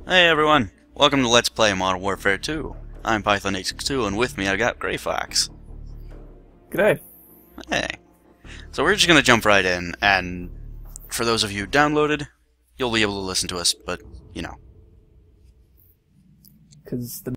Hey everyone, welcome to Let's Play Modern Warfare 2. I'm Python862 and with me I got Grayfawks. G'day. Hey. So we're just gonna jump right in, and for those of you who downloaded, you'll be able to listen to us, but, you know. Because the...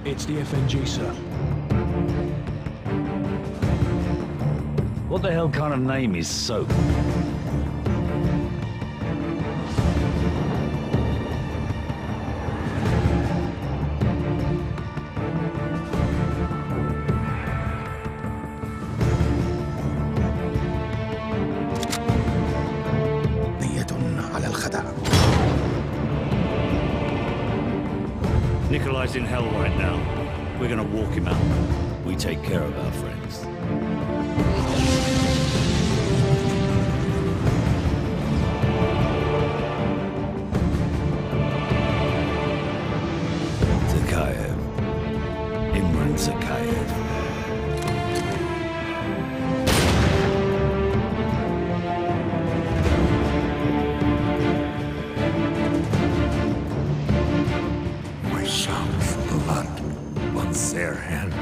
It's the FNG, sir. What the hell kind of name is Soap? على الخدع. Nikolai's in hell right now. We're gonna walk him out. We take care of our friends. Zakayev. Imran Zakayev. My son's blood on their hands.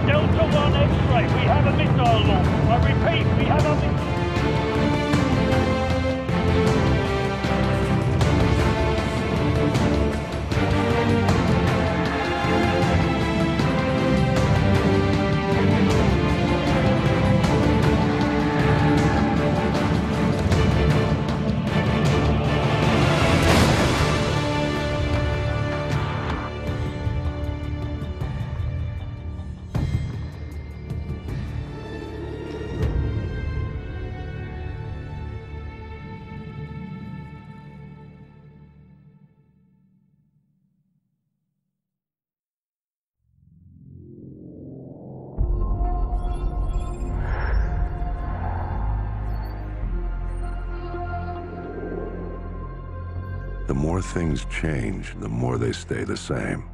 Delta 1 X-ray, we have a missile launch. I repeat, we have a missile. The more things change, the more they stay the same.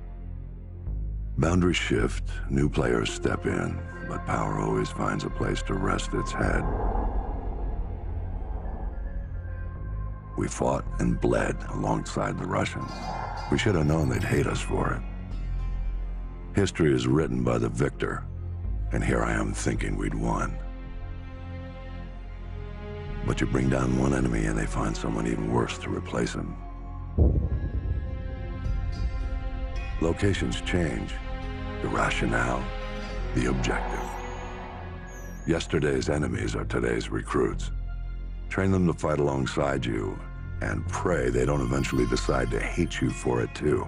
Boundaries shift, new players step in, but power always finds a place to rest its head. We fought and bled alongside the Russians. We should have known they'd hate us for it. History is written by the victor, and here I am thinking we'd won. But you bring down one enemy and they find someone even worse to replace him. Locations change, the rationale, the objective. Yesterday's enemies are today's recruits. Train them to fight alongside you, and pray they don't eventually decide to hate you for it too.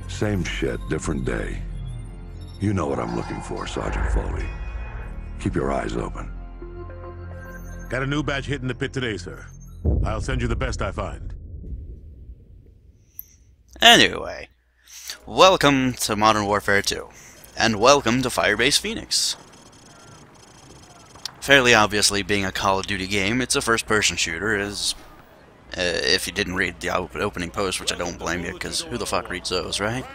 Same shit, different day. You know what I'm looking for, Sergeant Foley. Keep your eyes open. Got a new batch hitting the pit today, sir. I'll send you the best I find. Anyway, welcome to Modern Warfare 2, and welcome to Firebase Phoenix. Fairly obviously, being a Call of Duty game, it's a first-person shooter, if you didn't read the opening post, which I don't blame you, because who the fuck reads those, right?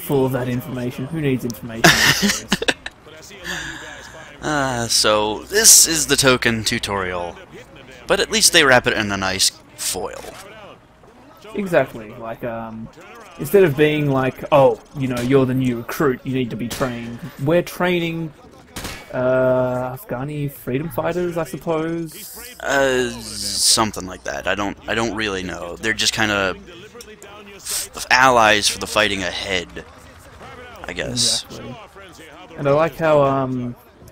full of that information. Who needs information? So, this is the token tutorial, but at least they wrap it in a nice foil. Exactly. Like, instead of being like, oh, you know, you're the new recruit, you need to be trained. We're training Afghani freedom fighters, I suppose. Something like that. I don't really know. They're just kind of allies for the fighting ahead, I guess. Exactly. And I like how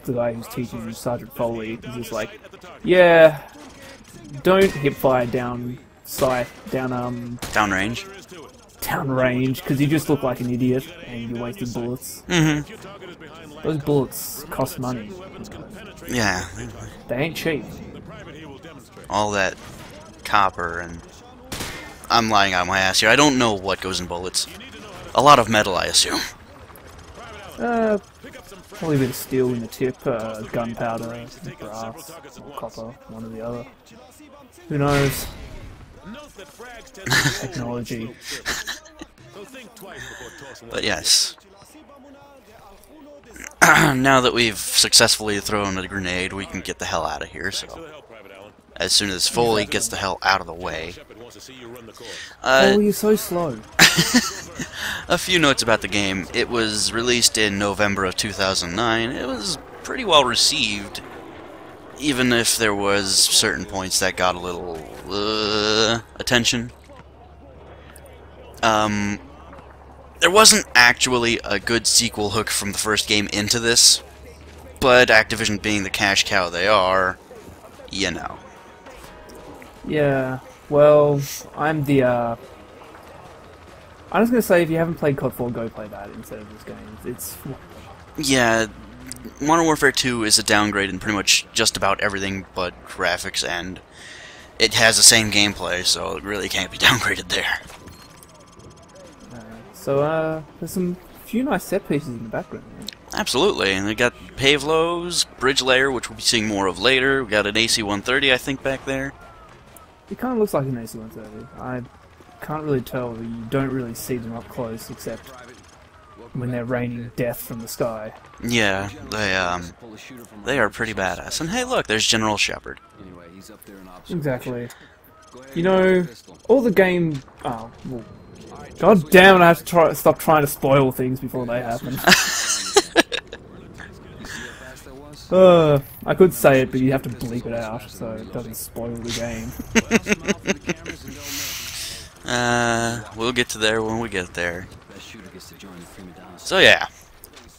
the guy who's teaching Sergeant Foley is just like, yeah, don't hip fire down sight, downrange, because you just look like an idiot and you're wasting bullets. Those bullets cost money. Yeah. They ain't cheap. all that copper, and I'm lying out my ass here. I don't know what goes in bullets. A lot of metal, I assume. Probably a bit of steel in the tip, gunpowder, brass, or copper, one or the other. Who knows? Technology. But yes. Now that we've successfully thrown a grenade, we can get the hell out of here, so... As soon as Foley gets the hell out of the way. Oh, you're so slow. A few notes about the game. It was released in November of 2009. It was pretty well received, even if there was certain points that got a little attention. There wasn't actually a good sequel hook from the first game into this, but Activision being the cash cow they are, you know. Yeah, well, I'm the, I'm just gonna say, if you haven't played COD 4, go play that instead of this game. It's... Yeah, Modern Warfare 2 is a downgrade in pretty much just about everything but graphics, and it has the same gameplay, so it really can't be downgraded there. So, there's some few nice set pieces in the background. Right? Absolutely, and we got Pavlos, Bridge Layer, which we'll be seeing more of later. We got an AC-130, I think, back there. It kind of looks like an AC-130. I can't really tell. You don't really see them up close, except when they're raining death from the sky. Yeah, they are pretty badass. And hey, look, there's General Shepard. Exactly. You know, all the game... Oh, well, God damn it, I have to stop trying to spoil things before they happen. I could say it, but you have to bleep it out, so it doesn't spoil the game. We'll get to there when we get there. So yeah,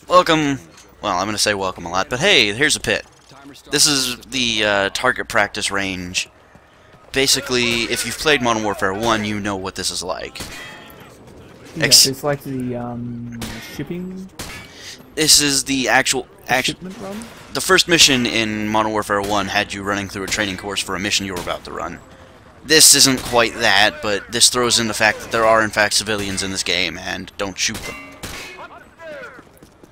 welcome, well, I'm gonna say welcome a lot, but hey, here's a pit. This is the target practice range. Basically, if you've played Modern Warfare 1, you know what this is like. Yeah, it's like the shipping... This is the actual shipment run? The first mission in Modern Warfare 1 had you running through a training course for a mission you were about to run. This isn't quite that, but this throws in the fact that there are in fact civilians in this game, and don't shoot them.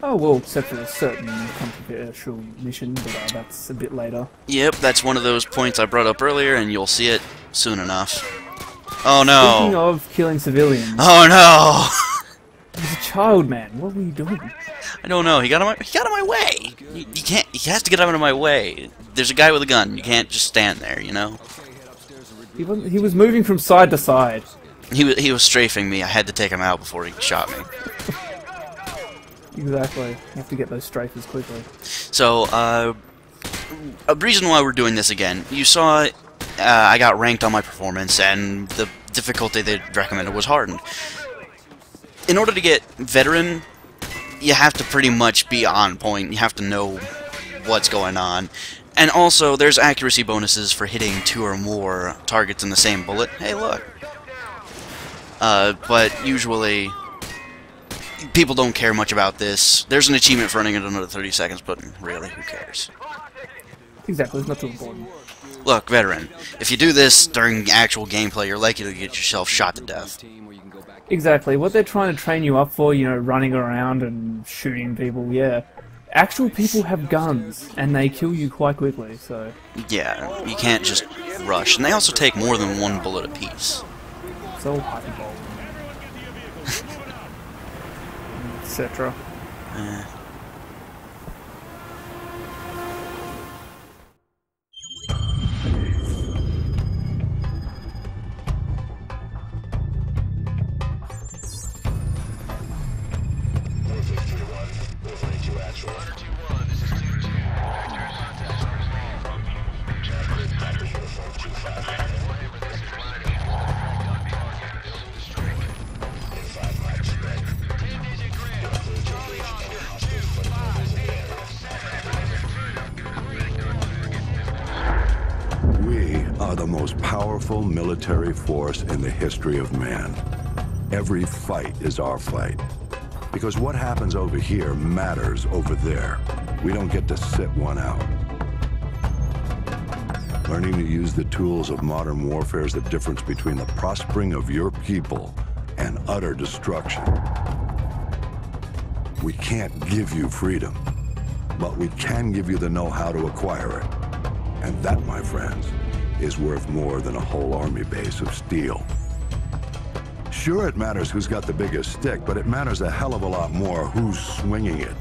Oh, well, except for a certain controversial mission, but that's a bit later. Yep, that's one of those points I brought up earlier, and you'll see it soon enough. Oh no! Speaking of killing civilians... Oh no! He's a child, man. What were you doing? I don't know. He got out of my way. You can't. He has to get out of my way. There's a guy with a gun. You can't just stand there. You know. He was moving from side to side. He was strafing me. I had to take him out before he shot me. Exactly. You have to get those strafers quickly. So, a reason why we're doing this again. You saw, I got ranked on my performance, and the difficulty they recommended was hardened. In order to get veteran, you have to pretty much be on point. You have to know what's going on. And also, there's accuracy bonuses for hitting 2 or more targets in the same bullet. Hey, look. But usually, people don't care much about this. There's an achievement for running it under 30 seconds, but really, who cares? Exactly, it's not too important. Look, veteran, if you do this during actual gameplay, you're likely to get yourself shot to death. Exactly, what they're trying to train you up for, you know, running around and shooting people, yeah. Actual people have guns, and they kill you quite quickly, so... Yeah, you can't just rush. And they also take more than 1 bullet apiece. It's all hyperbole. Etc. The most powerful military force in the history of man. Every fight is our fight. Because what happens over here matters over there. We don't get to sit one out. Learning to use the tools of modern warfare is the difference between the prospering of your people and utter destruction. We can't give you freedom, but we can give you the know-how to acquire it. And that, my friends, is worth more than a whole army base of steel. Sure, it matters who's got the biggest stick, but it matters a hell of a lot more who's swinging it.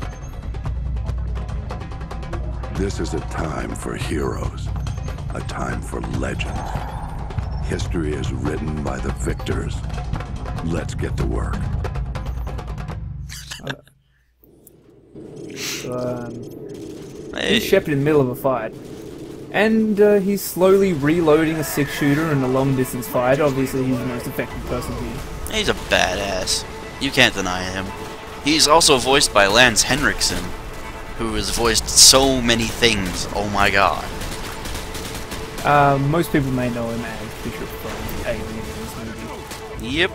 This is a time for heroes, a time for legends. History is written by the victors. Let's get to work. Hey. He's Shepard in the middle of a fight. And he's slowly reloading a 6-shooter in a long-distance fight. Obviously, he's the most effective person here. He's a badass. You can't deny him. He's also voiced by Lance Henriksen, who has voiced so many things. Oh my god. Most people may know him as Bishop from Alien in this movie. Yep.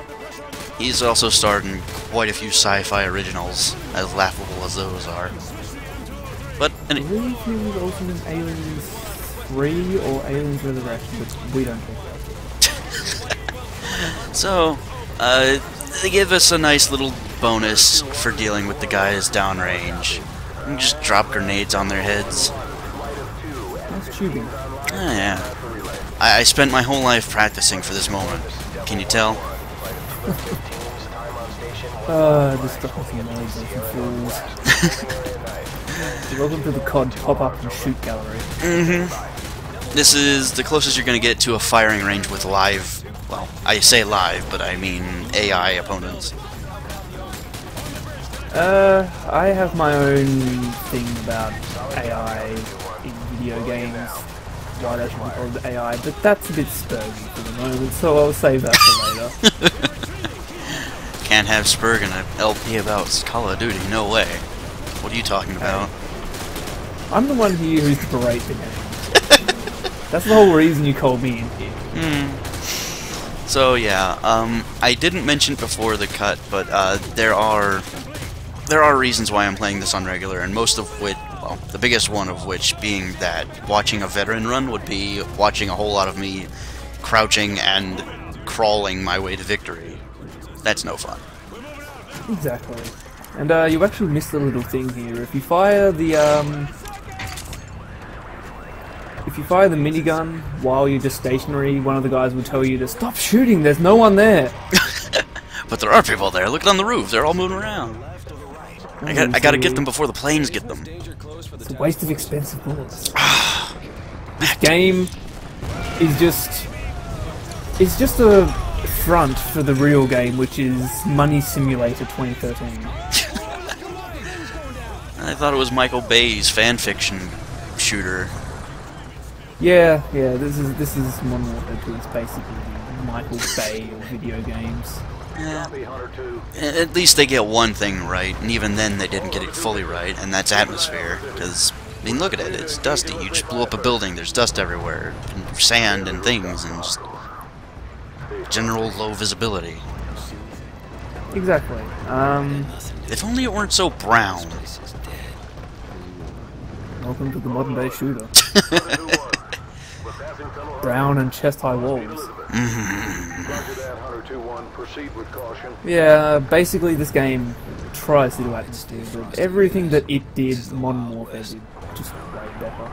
He's also starred in quite a few sci-fi originals, as laughable as those are. But I believe he was also in Aliens 3 or Aliens Resurrection, but we don't think that. so, they give us a nice little bonus for dealing with the guys downrange. You can just drop grenades on their heads. That's tubing. Oh, yeah. I spent my whole life practicing for this moment. Can you tell? This stuff is amazing for fools. Welcome to the COD pop-up and shoot gallery. Mm-hmm. This is the closest you're going to get to a firing range with live, well, I say live, but I mean AI opponents. I have my own thing about AI in video games. Why they should be called AI, but that's a bit spurgy for the moment, so I'll save that for later. Can't have Spurg in an LP about Call of Duty, no way. What are you talking about? I'm the one here who's the berate the game. That's the whole reason you called me in here. So yeah, I didn't mention before the cut, but there are reasons why I'm playing this on regular, and most of which, well, the biggest one of which being that watching a veteran run would be watching a whole lot of me crouching and crawling my way to victory. That's no fun. Exactly. And you actually missed a little thing here. If you fire the minigun while you're just stationary, one of the guys will tell you to stop shooting. There's no one there. But there are people there. Look on the roof. They're all moving around. I gotta get them before the planes get them. It's a waste of expensive bullets. This game is just a front for the real game, which is Money Simulator 2013. I thought it was Michael Bay's fanfiction shooter. Yeah, this is Modern Warfare 2. It's basically the Michael Bay of video games. Yeah. At least they get one thing right, and even then they didn't get it fully right, and that's atmosphere. Because, I mean, look at it, it's dusty. You just blew up a building, there's dust everywhere, and sand and things, and just general low visibility. Exactly. If only it weren't so brown. Welcome to the modern day shooter. Brown and chest-high walls. Yeah, basically this game tries to do atmosphere, but everything that it did, Modern Warfare did just way better.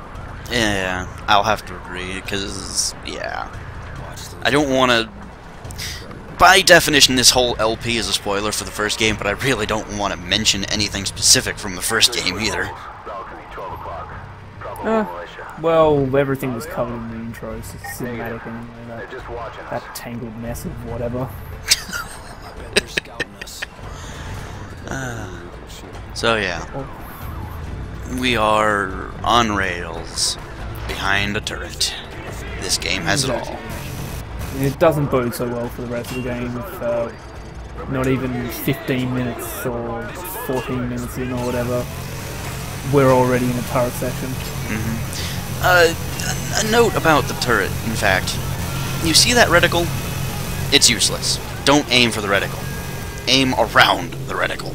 Yeah, I'll have to agree, because, yeah. I don't want to... By definition, this whole LP is a spoiler for the first game, but I really don't want to mention anything specific from the first game either. Well, everything was covered in the intro, so cinematic anyway, that tangled mess of whatever. So yeah, we are on rails, behind a turret. This game has it all. It doesn't bode so well for the rest of the game if not even 15 minutes or 14 minutes in or whatever, we're already in a turret section. A note about the turret, in fact. You see that reticle? It's useless. Don't aim for the reticle. Aim around the reticle.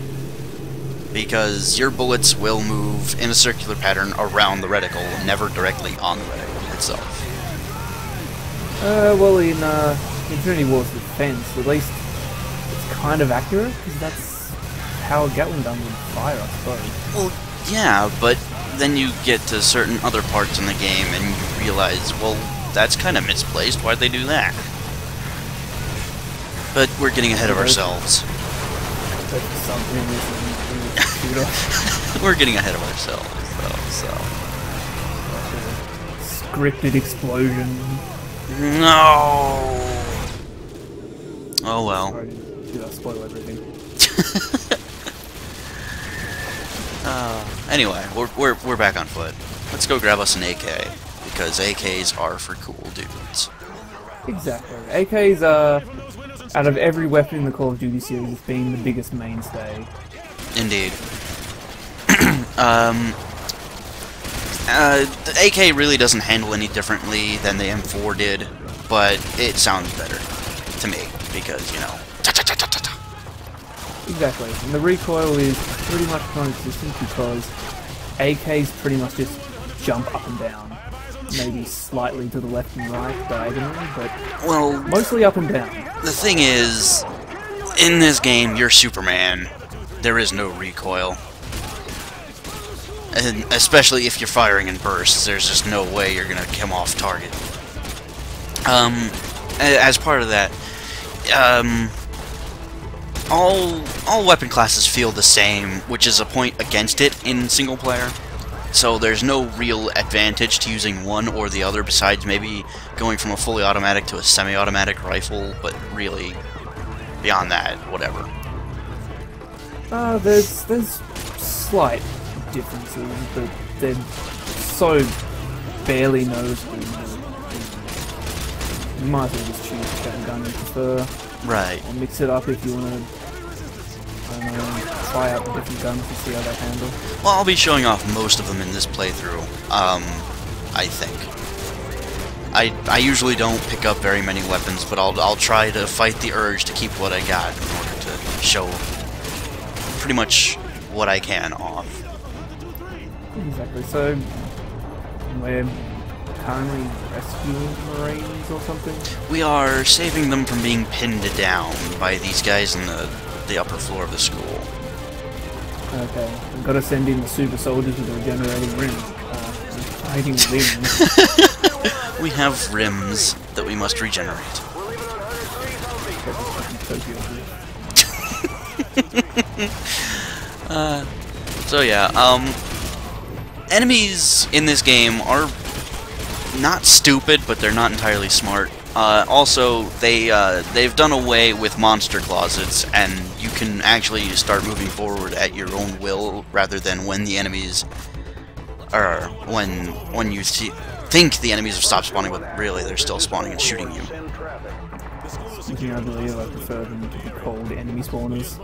Because your bullets will move in a circular pattern around the reticle, never directly on the reticle itself. Well, in Infinity War's defense, at least it's kind of accurate, because that's how a Gatling gun would fire, I suppose. Well, yeah, but then you get to certain other parts in the game and you realize, well, that's kind of misplaced. Why'd they do that? But we're getting ahead of ourselves. We're getting ahead of ourselves, though, so... Scripted explosion. No! Oh well. Sorry, did I spoil everything? Anyway, we're back on foot. Let's go grab us an AK, because AKs are for cool dudes. Exactly. AKs are, out of every weapon in the Call of Duty series, has been the biggest mainstay. Indeed. The AK really doesn't handle any differently than the M4 did, but it sounds better to me, because, you know, ta-ta-ta-ta-ta-ta. Exactly, and the recoil is pretty much non-existent because AKs pretty much just jump up and down. Maybe slightly to the left and right, diagonally, but well, mostly up and down. The thing is, in this game, you're Superman. There is no recoil. And especially if you're firing in bursts, there's just no way you're gonna come off target. As part of that, all weapon classes feel the same, which is a point against it in single player. So there's no real advantage to using one or the other besides maybe going from a fully automatic to a semi-automatic rifle, but really, beyond that, whatever. There's slight differences, but they're so barely noticeable. You might as well just choose whichever gun you prefer. Right. Or mix it up if you want to, I don't know, try out the different guns and see how they handle. Well, I'll be showing off most of them in this playthrough, I think. I usually don't pick up very many weapons, but I'll try to fight the urge to keep what I got in order to show pretty much what I can off. Exactly, so we're currently rescuing Marines or something? We are saving them from being pinned down by these guys in the upper floor of the school. Okay, I've got to send in the super soldiers with the regenerating rims. Fighting limbs. We have rims that we must regenerate. So yeah, enemies in this game are not stupid, but they're not entirely smart. Also, they've done away with monster closets, and you can actually start moving forward at your own will, rather than when the enemies, or when you think the enemies have stopped spawning, but really they're still spawning and shooting you. Speaking of, I believe I prefer them to be called enemy spawners.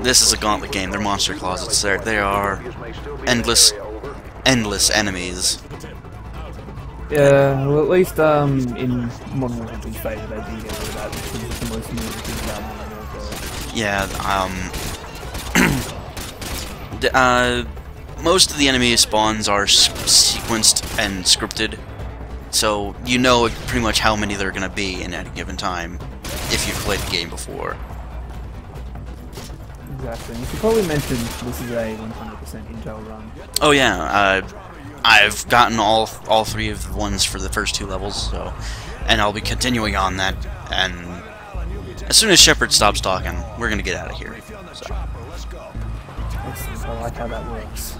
This is a gauntlet game. They're monster closets. They are endless enemies. Yeah, well, at least in Modern Warfare's favour, they do get rid of that, which is the most important thing about Modern Warfare. Yeah. Most of the enemy spawns are sequenced and scripted, so you know pretty much how many there are going to be in any given time if you've played the game before. Exactly. And you should probably mention this is a 100% intel run. Oh yeah, I've gotten all three of the ones for the first two levels, so, and I'll be continuing on that. And as soon as Shepard stops talking, we're gonna get out of here. So. Excellent. I like how that works.